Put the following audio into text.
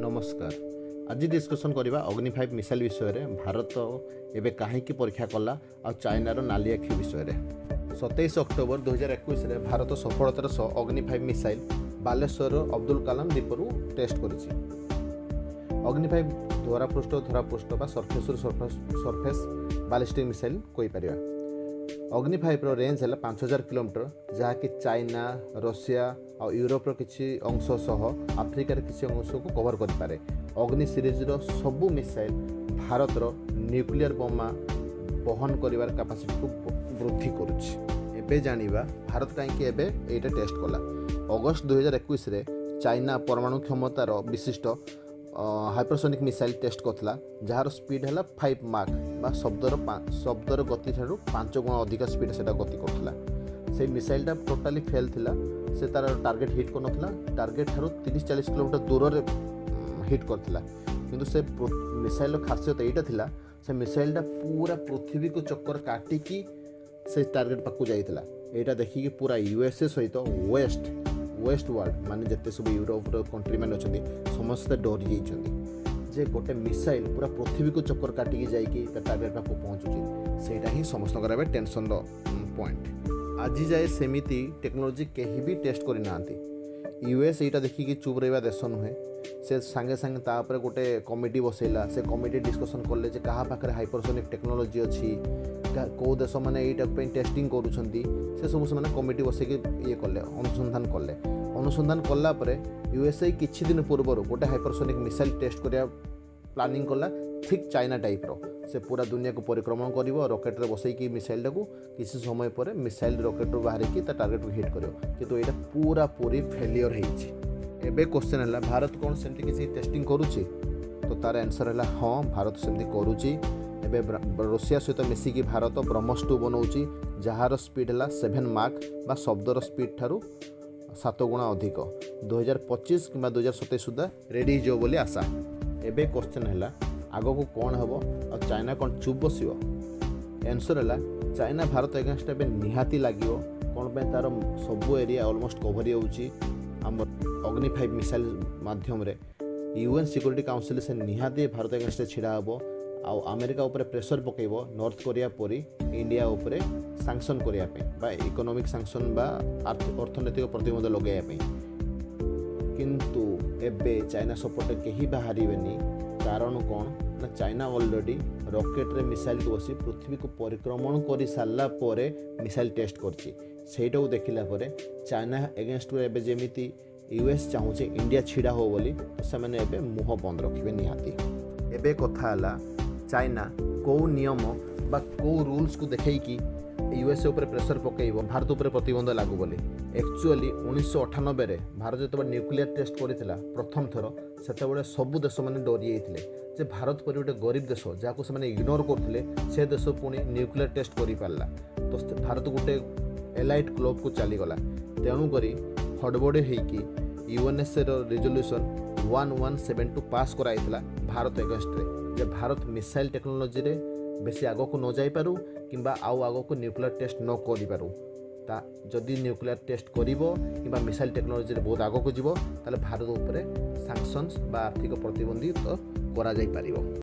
नमस्कार। आज डिस्कसन करवा अग्नि-5 मिसाइल विषय में भारत एवं कहीं परीक्षा कला और चाइनार नाली आखि विषय में 27 अक्टोबर 2021 में भारत सफलतार सह अग्नि-5 मिसाइल बालेश्वर अब्दुल कलाम द्वीपर टेस्ट कर Agni five धरापृष्ठ surface ballistic missile कहीपर। Agni five range है 5000 किलोमीटर जहाँकि चाइना रशिया और यूरोप किसी अंश सह आफ्रिकार किसी अंश को कवर करें। अग्नि सीरीज सबू मिसाइल भारतर न्यूक्लियर बोमा बहन कर कैपेसिटी को वृद्धि करुच्चे। जानिबा भारत कहीं एटा टेस्ट कला। अगस्त 2021 रे चाइना परमाणु क्षमतार विशिष्ट हाइपरसोनिक मिसाइल टेस्ट करथिला जार स्पीड है 5 माक बा शब्दर गति ठारू 5 गुण अधिक स्पीड से गति करथिला। से मिसाइलटा टोटाली फेल थिला। से तार टार्गेट हिट कर नथिला। टार्गेट ठारू 30-40 किलोमीटर दूर रे हिट करथिला। किंतु से मिसाइल खासियत एटा थिला से मिसाइलटा पूरा पृथ्वी को चक्कर काटिकी से टार्गेट पाकू जाइथिला। एटा देखिकी पूरा यूएसए सहित वेस्ट वर्ल्ड माने जिते सब यूरोप कंट्री मैंने अच्छा समस्ते डरी जाइए जे गोटे मिसाइल पूरा पृथ्वी को चक्कर काटिकी जाइकी टार्गेट पाक पहुँचुची। सेटा ही समस्त टेंशन पॉइंट। आज जाए सेमिति टेक्नोलोजी कहीं भी टेस्ट करना। यूएस यहाँ देखिकी चुप रहा देश नुहे। से सांगे सांगे तापर गोटे कमिटी बसैला। से कमिटी डिस्कसन कले जे कहा पाखे हाइपरसोनिक टेक्नोलोजी अच्छी कौ देश मैंने यहाँ टेस्टिंग करुँच से सब से कमिटी बसैक ये कले अनुसंधान कलापर यूएसए किछि दिन पूर्व गोटे हाइपरसोनिक मिसाइल टेस्ट करने प्लानिंग कला ठीक चाइना टाइप से पूरा दुनिया को परिक्रमण कर रॉकेट रे बसैकी मिसाइल टाक किसी समय पर मिसाइल रॉकेट बाहर की टार्गेट को हिट कर किंतु यहाँ पूरा पूरी फेलियर होबे। क्वेश्चन है भारत कौन सेमती किसी टेस्टिंग करुच्ची तो तार आंसर है हाँ भारत सेमती करुच्ची। रशिया सहित मिसिकी भारत ब्रह्मोस 2 बनाऊँगी जार स्पीड है 7 माक बा शब्दर स्पीड ठारू 7 गुणा अधिक 2025 कि 2027 सुधा रेडी हो बोली आशा। एबे क्वेश्चन है आग को कौन हम और चाइना कौन चुप बस। आंसर है चाइना भारत एगेंस्ट ए निहाती लगे कौन पे तार सबू एरिया ऑलमोस्ट कवर होम अग्नि-5 मिसाइल माध्यम रे यूएन सिक्योरिटी काउंसिल से निहाती भारत एगेंस्ट छिड़ा हम आ अमेरिका उपरे प्रेशर पकेब नॉर्थ कोरिया परी इंडिया उपरे सैंक्शन करने इकोनॉमिक सैंक्शन बा अर्थनैतिक प्रतिबंध लगाइए। किंतु एबे चाइना सपोर्ट कहीं बाहरिबेनी। कारण कौन ना चाइना ऑलरेडी रॉकेट रे मिसाइल को बसी पृथ्वी को परिक्रमण कर सारा पर मिसाइल टेस्ट करटा को देखला चाइना एगेंस्ट एबे जेमिति यूएस चाहूचे इंडिया छिड़ा हो बोली से मैंने मुह बंद रखिए निहाती। एबे कथा है चाइना कौ नियम बा कौ रूल्स को देखी यूएसए उपर प्रेशर पकेब भारत उपर प्रतिबंध लागू बोली। एक्चुअली 1998 रे भारत जो न्यूक्लियर टेस्ट करता प्रथम थर से सबू देश मैंने डरी जाते भारत पर गोटे गरीब देश जहाँ से इग्नोर करते से देश पुणी न्यूक्लियर टेस्ट कर पारा तो भारत गोटे एलाइट क्लब को चलीगला। तेणुक हड़बड़े होगी यूएनएसए रिजोल्यूशन 1172 पास कराइला भारत एगेंस्ट जे भारत मिसाइल टेक्नोलोजी रे बेसी आग को न जाई पारू किंबा आउ आग को न्यूक्लियर टेस्ट न करि पारू ता जदि न्यूक्लियर टेस्ट करिवो किंबा मिसाइल टेक्नोलोजी रे बहुत आग को जीवो ताले भारत उपरे सैंक्शंस बा आर्थिक प्रतिबंधित करा जाई पारिबो।